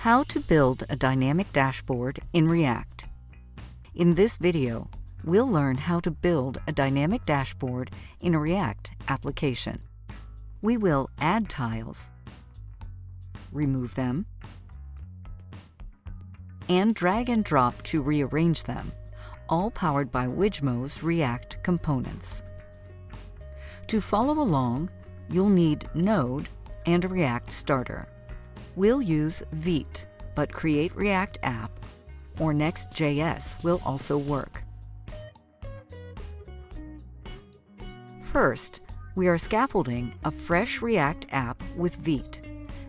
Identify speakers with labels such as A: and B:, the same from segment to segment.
A: How to build a dynamic dashboard in React. In this video, we'll learn how to build a dynamic dashboard in a React application. We will add tiles, remove them, and drag and drop to rearrange them, all powered by Wijmo's React components. To follow along, you'll need Node and a React starter. We'll use Vite, but Create React App or Next.js will also work. First, we are scaffolding a fresh React app with Vite,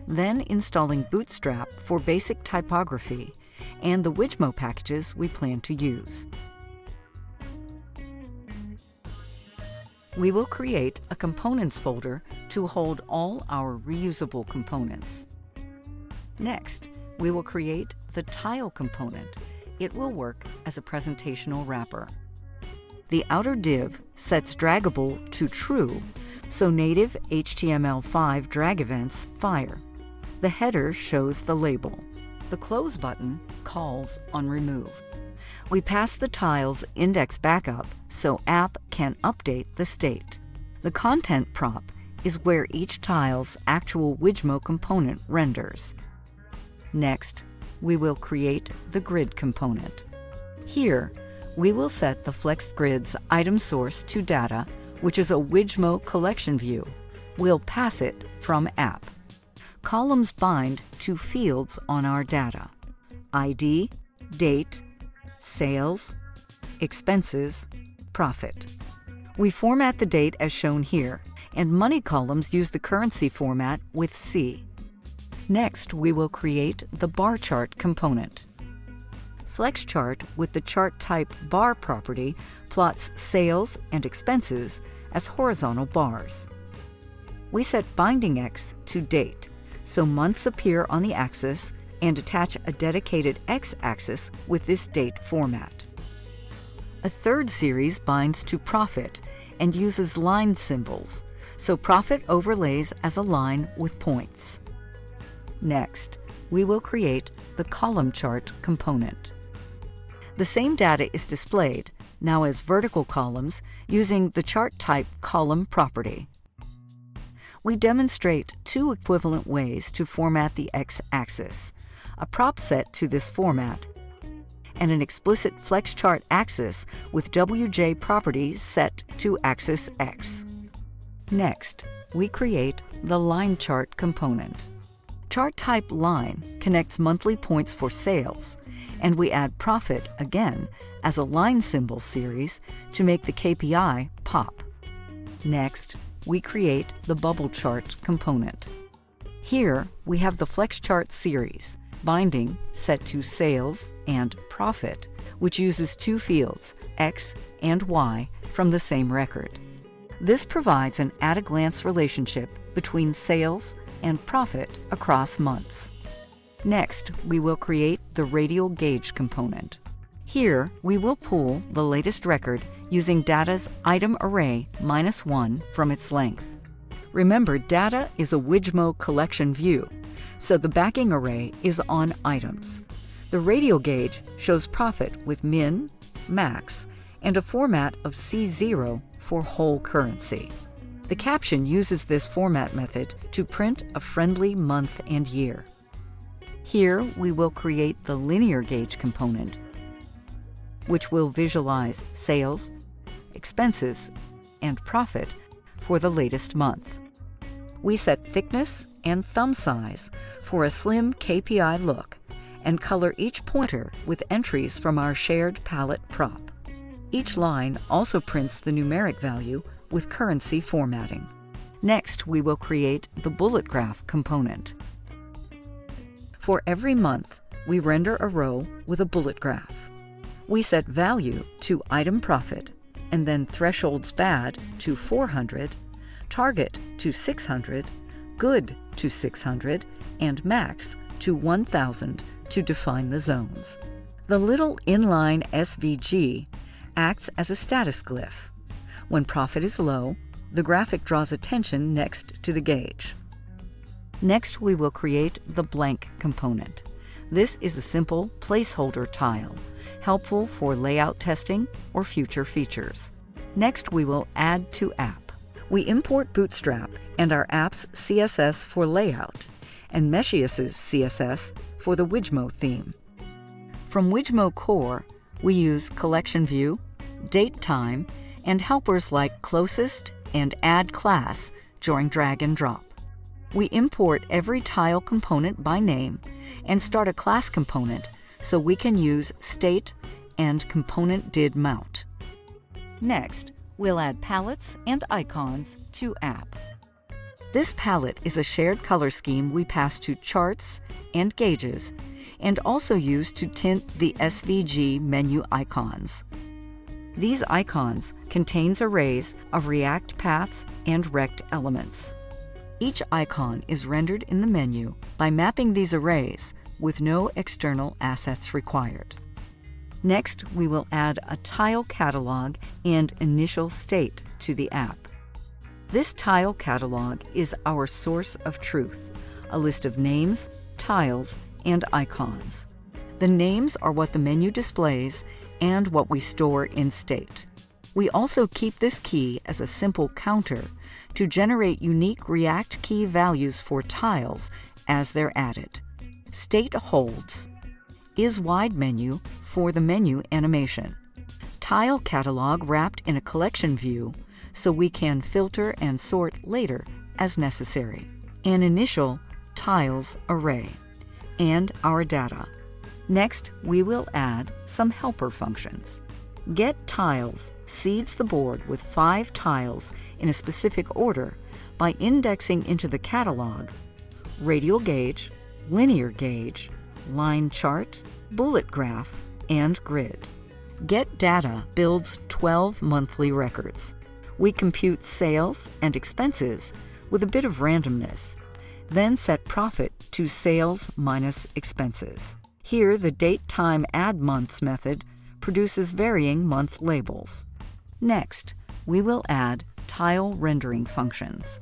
A: then installing Bootstrap for basic typography and the Wijmo packages we plan to use. We will create a components folder to hold all our reusable components. Next, we will create the tile component. It will work as a presentational wrapper. The outer div sets draggable to true, so native HTML5 drag events fire. The header shows the label. The close button calls on remove. We pass the tile's index backup so app can update the state. The content prop is where each tile's actual Wijmo component renders. Next, we will create the grid component. Here, we will set the flexed grid's item source to data, which is a Wijmo collection view. We'll pass it from app. Columns bind to fields on our data: ID, date, sales, expenses, profit. We format the date as shown here, and money columns use the currency format with C. Next, we will create the bar chart component. FlexChart with the chart type bar property plots sales and expenses as horizontal bars. We set binding X to date, so months appear on the axis, and attach a dedicated X-axis with this date format. A third series binds to profit and uses line symbols, so profit overlays as a line with points. Next, we will create the column chart component. The same data is displayed, now as vertical columns, using the chart type column property. We demonstrate two equivalent ways to format the X-axis: a prop set to this format, and an explicit FlexChart axis with WJ property set to axis X. Next, we create the line chart component. Chart type line connects monthly points for sales, and we add profit again as a line symbol series to make the KPI pop. Next, we create the bubble chart component. Here, we have the FlexChart series, binding set to sales and profit, which uses two fields, X and Y, from the same record. This provides an at-a-glance relationship between sales and profit across months. Next, we will create the radial gauge component. Here, we will pull the latest record using data's item array -1 from its length. Remember, data is a Wijmo collection view, so the backing array is on items. The radial gauge shows profit with min, max, and a format of C0 for whole currency. The caption uses this format method to print a friendly month and year. Here, we will create the linear gauge component, which will visualize sales, expenses, and profit for the latest month. We set thickness and thumb size for a slim KPI look and color each pointer with entries from our shared palette prop. Each line also prints the numeric value with currency formatting. Next, we will create the bullet graph component. For every month, we render a row with a bullet graph. We set value to item profit, and then thresholds bad to 400, target to 600, good to 600, and max to 1000 to define the zones. The little inline SVG acts as a status glyph. When profit is low, the graphic draws attention next to the gauge. Next, we will create the blank component. This is a simple placeholder tile, helpful for layout testing or future features. Next, we will add to app. We import Bootstrap and our app's CSS for layout, and Meshius's CSS for the Wijmo theme. From Wijmo core, we use collection view, date time, and helpers like closest and add class during drag and drop. We import every tile component by name and start a class component so we can use state and component did mount. Next, we'll add palettes and icons to app. This palette is a shared color scheme we pass to charts and gauges and also use to tint the SVG menu icons. These icons contains arrays of React paths and rect elements. Each icon is rendered in the menu by mapping these arrays with no external assets required. Next, we will add a tile catalog and initial state to the app. This tile catalog is our source of truth, a list of names, tiles, and icons. The names are what the menu displays and what we store in state. We also keep this key as a simple counter to generate unique React key values for tiles as they're added. State holds is wide menu for the menu animation. Tile catalog wrapped in a collection view so we can filter and sort later as necessary. An initial tiles array and our data. Next, we will add some helper functions. getTiles seeds the board with 5 tiles in a specific order by indexing into the catalog radial gauge, linear gauge, line chart, bullet graph, and grid. getData builds 12 monthly records. We compute sales and expenses with a bit of randomness, then set profit to sales minus expenses. Here, the datetime_add_months method produces varying month labels. Next, we will add tile rendering functions.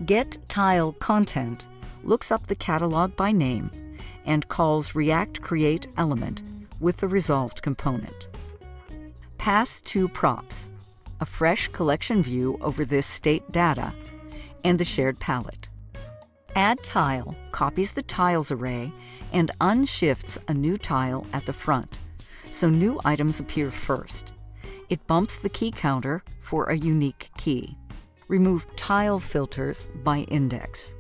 A: getTileContent looks up the catalog by name and calls React Create element with the resolved component. Pass to props, a fresh collection view over this state data, and the shared palette. addTile copies the tiles array and unshifts a new tile at the front, so new items appear first. It bumps the key counter for a unique key. Remove tile filters by index.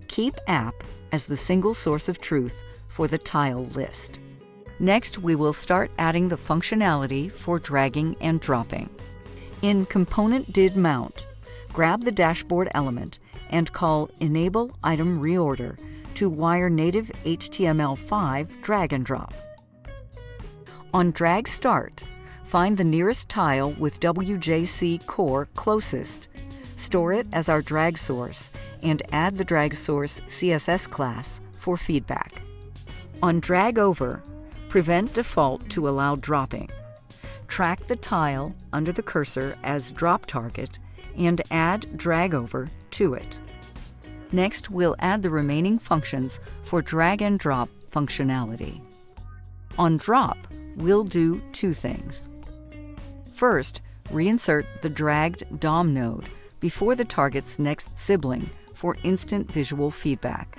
A: Keep app as the single source of truth for the tile list. Next, we will start adding the functionality for dragging and dropping. In Component Did Mount, grab the dashboard element and call Enable Item Reorder to wire native HTML5 drag and drop. On drag start, find the nearest tile with WJC core closest, store it as our drag source, and add the drag source CSS class for feedback. On drag over, prevent default to allow dropping. Track the tile under the cursor as drop target and add drag over to it. Next, we'll add the remaining functions for drag and drop functionality. On drop, we'll do 2 things. First, reinsert the dragged DOM node before the target's next sibling for instant visual feedback.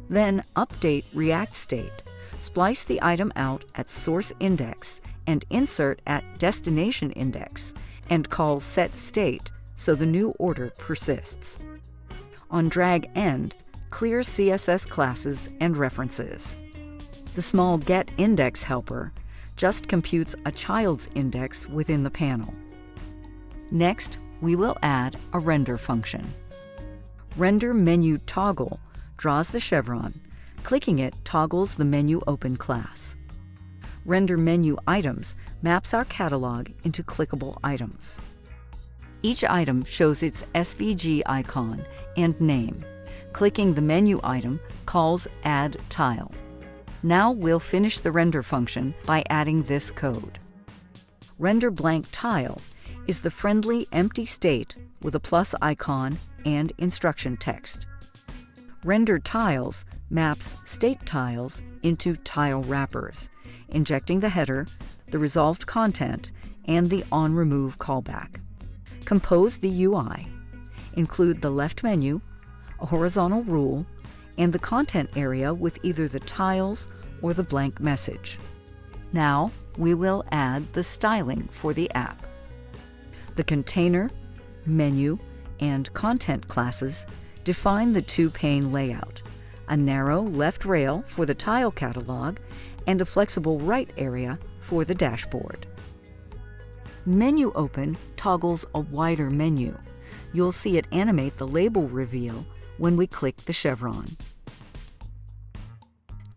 A: Then update React state, splice the item out at source index and insert at destination index, and call setState so the new order persists. On drag end, clear CSS classes and references. The small getIndex helper just computes a child's index within the panel. Next, we will add a render function. Render menu toggle draws the chevron. Clicking it toggles the menu open class. Render menu items maps our catalog into clickable items. Each item shows its SVG icon and name. Clicking the menu item calls Add Tile. Now we'll finish the render function by adding this code. Render blank tile is the friendly empty state with a plus icon and instruction text. Render Tiles maps state tiles into tile wrappers, injecting the header, the resolved content, and the onRemove callback. Compose the UI. Include the left menu, a horizontal rule, and the content area with either the tiles or the blank message. Now we will add the styling for the app. The container, menu, and content classes define the two-pane layout, a narrow left rail for the tile catalog and a flexible right area for the dashboard. Menu Open toggles a wider menu. You'll see it animate the label reveal when we click the chevron.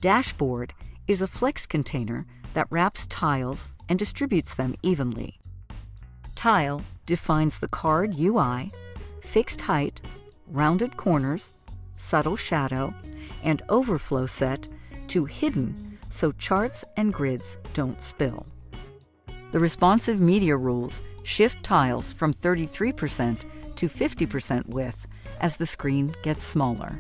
A: Dashboard is a flex container that wraps tiles and distributes them evenly. Tile defines the card UI, fixed height, rounded corners, subtle shadow, and overflow set to hidden so charts and grids don't spill. The responsive media rules shift tiles from 33% to 50% width as the screen gets smaller.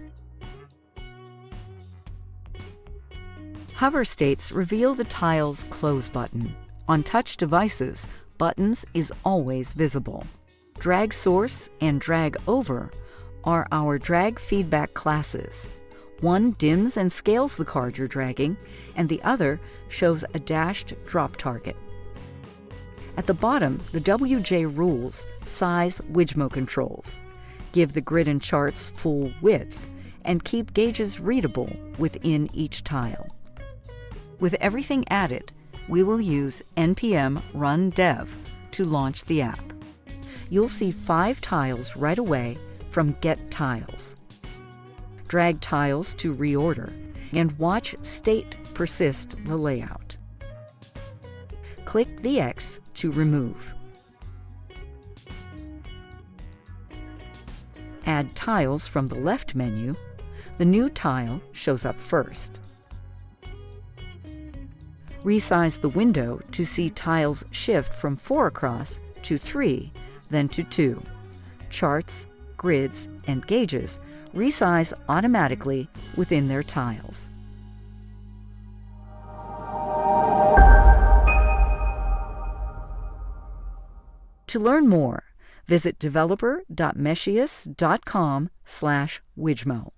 A: Hover states reveal the tile's close button. On touch devices, buttons is always visible. Drag source and drag over are our drag feedback classes. One dims and scales the card you're dragging, and the other shows a dashed drop target. At the bottom, the WJ rules size Wijmo controls. Give the grid and charts full width, and keep gauges readable within each tile. With everything added, we will use npm run dev to launch the app. You'll see 5 tiles right away from Get Tiles. Drag tiles to reorder, and watch state persist the layout. Click the X to remove. Add tiles from the left menu. The new tile shows up first. Resize the window to see tiles shift from 4 across to 3, then to 2. Charts, grids, and gauges resize automatically within their tiles. To learn more, visit developer.meshius.com/Wijmo.